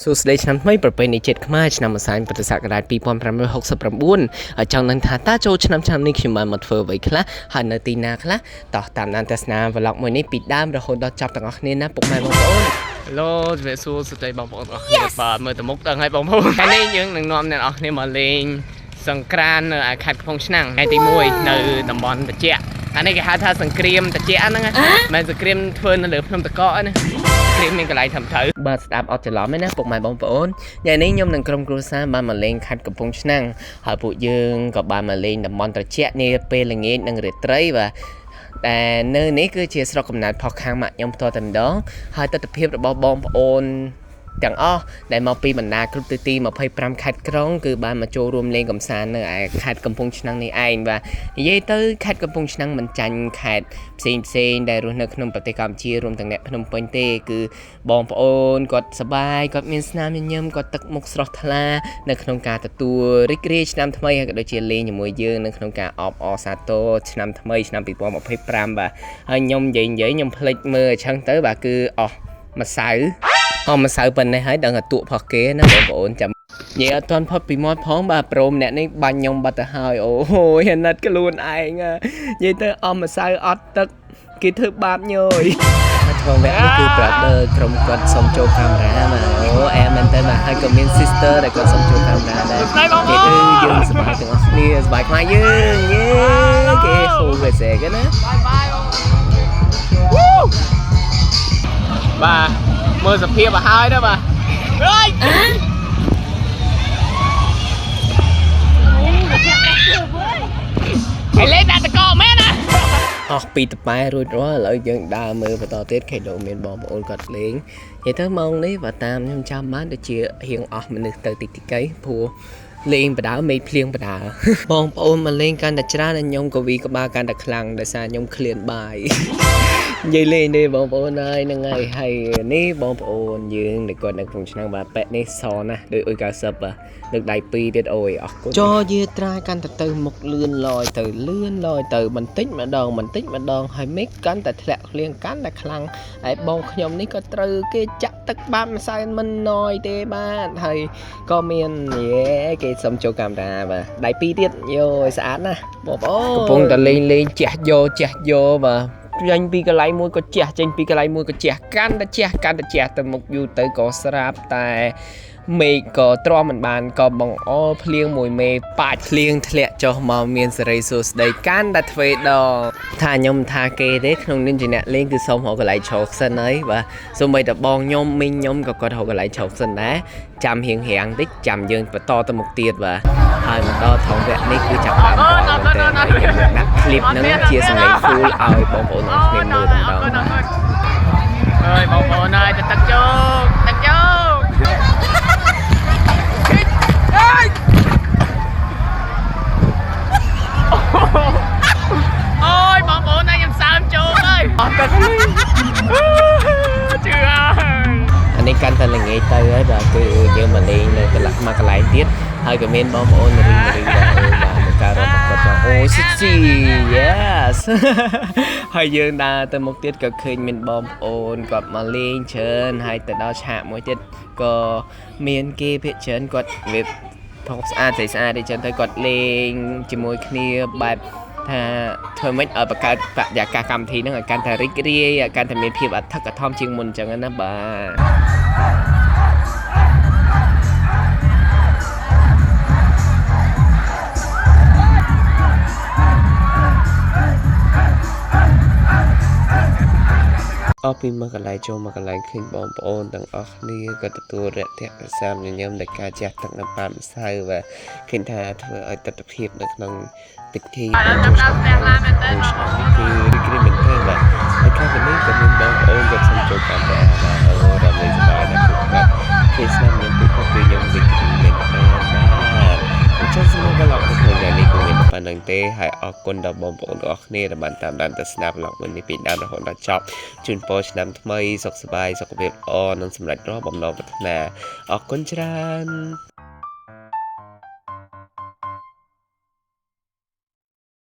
សួស្តីឆ្នាំថ្មីប្រពៃណីជាតិខ្មែរឆ្នាំម្សាញ់ពុទ្ធសករាជ2569ចង់នឹងថាតើចូលឆ្នាំនេះខ្ញុំបានមកធ្វើអ្វីខ្លះហើយនៅទីណាខ្លះតោះតាមដានទស្សនា vlog មួយនេះពីដើមរហូតដល់ចប់ទាំងអស់គ្នាណាពុកម៉ែបងប្អូន Hello ជម្រាបសួរស្ដីបងប្អូនអរគុណបាទមើលទៅមុខដឹងហើយបងប្អូនថ្ងៃនេះយើងនឹងនាំអ្នកនរគ្នាមកលេងសង្ក្រាននៅខេត្តកំពង់ឆ្នាំងថ្ងៃទី1នៅតំបន់តាជៈអានេះគេហៅថាសង្គ្រាមតាជៈហ្នឹងណាមិនសង្គ្រាមធ្វើនៅលើភ្នំតកកណាគ្រាមមានកន្លែងធំធៅបាទស្ដាប់អត់ច្រឡំទេណាពុកម៉ែបងប្អូនថ្ងៃនេះខ្ញុំនឹងក្រុមគ្រួសារបានមកលេងខេត្តកំពង់ឆ្នាំងហើយពួកយើងក៏បានមកលេងតំបន់ត្រជាក់នាពេលល្ងាចនិងរាត្រីបាទតែនៅនេះគឺជាស្រុកកំណើតផុសខាងម៉ាក់ខ្ញុំផ្ទាល់តែម្ដងហើយទស្សនវិជ្ជារបស់បងប្អូនទាំងអស់ដែលមកពីបណ្ដាគ្រប់ទិសទី25ខេត្តក្រុងគឺបានមកចូលរួមលេងកម្សាន្តនៅឯខេត្តកំពង់ឆ្នាំងនេះឯងបាទនិយាយទៅខេត្តកំពង់ឆ្នាំងមិនចាញ់ខេត្តផ្សេងដែលរស់នៅក្នុងប្រទេសកម្ពុជារួមទាំងអ្នកភ្នំពេញទេគឺបងប្អូនគាត់សប្បាយគាត់មានស្នាមញញឹមគាត់ទឹកមុខស្រស់ថ្លានៅក្នុងការទទួលរីករាយឆ្នាំថ្មីហើយក៏ដូចជាលេងជាមួយយើងនៅក្នុងការអបអរសាទរឆ្នាំថ្មីឆ្នាំ2025បាទហើយខ្ញុំនិយាយខ្ញុំភ្លេចមើលអញ្ចឹងទៅបាទគឺអស់ម្សៅប៉ុណ្ណេះហើយដឹងតែតួផុសគេណាបងប្អូនចាំនិយាយអត់ទាន់ផុតពីមាត់ផងបាទព្រមអ្នកនេះបាញ់ខ្ញុំបាត់ទៅហើយអូយអាណិតខ្លួនឯងនិយាយទៅអស់ម្សៅអត់ទឹកគេធ្វើបាបញយមកថងវគ្គនេះគឺ brother ក្រុមគាត់សុំចូលកាមេរ៉ាមកអូអែមែនតើបាទហើយក៏មាន sister ដែលគាត់សុំចូលកាមេរ៉ាដែរនិយាយទៅយើងសប្បាយទាំងអស់គ្នាសប្បាយខ្មែរយើងយេគេហូរគេសេគេណាបាទមើលសភាពឲ្យហើយទៅបាទអើយហើយលេងដាក់តកមែនណាអស់ពីតប៉ែរួចរាល់ឥឡូវយើងដើរមើលបន្តទៀតខេដូមានបងប្អូនគាត់លេងនិយាយទៅម៉ោងនេះបើតាមខ្ញុំចាំបានដូចជារៀងអស់មនុស្សទៅតិចតិចព្រោះលេងបដាមេឃភ្លៀងបដាបងប្អូនមកលេងកាន់តែច្រើនហើយខ្ញុំក៏វីក្បាលកាន់តែខ្លាំងដោយសារខ្ញុំឃ្លានបាយនិយាយលេងទេបងប្អូនហើយហ្នឹងហើយនេះបងប្អូនយើងដែលគាត់នៅក្នុងឆ្នាំបាទប៉ែនេះសណាដូចអ៊ុយ90បាទលើកដៃ2ទៀតអូយអរគុណចយាត្រាកាន់តែទៅមុខលឿនលយទៅបន្តិចម្ដងហើយមេឃកាន់តែធ្លាក់ភ្លៀងកាន់តែខ្លាំងហើយបងខ្ញុំនេះក៏ត្រូវគេចាក់ទឹកបាបម្សៅមិនណយទេបាទហើយក៏មានគេសុំចូលកាមេរ៉ាបាទដៃ2ទៀតយោស្អាតណាស់បងប្អូនកំពុងតែលេងជះយកបាទចេញពីកន្លែងមួយក៏ជះចេញពីកន្លែងមួយក៏ជះកាន់តែជះទៅមុខយូរទៅក៏ស្រាប់តែមេឃក៏ទ្រាំមិនបានក៏បង្អល់ភ្លៀងមួយមេប៉ាច់ភ្លៀងធ្លាក់ចុះមកមានសេរីសួស្ដីកាន់តែទ្វេដងថាខ្ញុំថាគេទេក្នុងនាមជាអ្នកលេងគឺសូមរកកន្លែងឈរសិនហើយបាទសូម្បីតែបងខ្ញុំមីងខ្ញុំក៏គាត់រកកន្លែងឈរសិនដែរចាំរៀងតិចចាំយើងបន្តទៅមុខទៀតបាទហើយមកដល់ថងវគ្គនេះគឺចាប់បានបងតែដាក់คลิปហ្នឹងជាសម្លេង full ឲ្យបងប្អូនអរគ្នាមើលម្ដងអើយបងប្អូនហើយទៅទឹកជោគអូយបងប្អូនខ្ញុំសើមជោគហើយអត់ទឹកជឿអានេះកាន់តែល្ងាចទៅហើយបាទគឺយើងមកលេងនៅកន្លែងទៀតហើយក៏មានបងប្អូនរីបាទមកការរកគាត់ចង់អូស៊ី yes ហើយយើងដើរទៅមុខទៀតក៏ឃើញមានបងប្អូនគាត់មកលេងច្រើនហើយទៅដល់ឆាកមួយទៀតក៏មានគេភាគច្រើនគាត់វាថតស្អាតអីចឹងទៅគាត់លេងជាមួយគ្នាបែបថាធ្វើម៉េចឲ្យបង្កើតបរិយាកាសកម្មវិធីហ្នឹងឲ្យកាន់តែរីករាយឲ្យកាន់តែមានភាពអធិកអធមជាងមុនអញ្ចឹងណាបាទអស់ពីមកកន្លែងចូលមកកន្លែងឃើញបងប្អូនទាំងអស់គ្នាក៏ទទួលរយៈប្រសាមញញឹមដោយការជះទឹកនៅប៉ាម្សៅvàឃើញថាធ្វើឲ្យទស្សនវិជ្ជានៅក្នុងពិធីចាប់ដើមផ្ទះឡាមែនតើបងប្អូនគឺរីករាយមែនទែនបាទហើយខាងនេះក៏មានបងប្អូនក៏សុំចូលកាមេរ៉ាបាទអូរ៉ាមេសបាយណាស់គាត់គេស្នាមញញឹមពីពួកខ្ញុំរីករាយមែនទែនបាទអញ្ចឹងសម្រាប់ vlog នៅថ្ងៃនេះក៏មានប៉ុណ្្នឹងទេហើយអរគុណដល់បងប្អូនទាំងអស់គ្នាដែលបានតាមដានទស្សនា vlog មួយនេះពីដើមរហូតដល់ចប់ជូនពរឆ្នាំថ្មីសុខសប្បាយសុខភាពល្អនិងសម្រេចរាល់បំណងប្រាថ្នាអរគុណច្រើន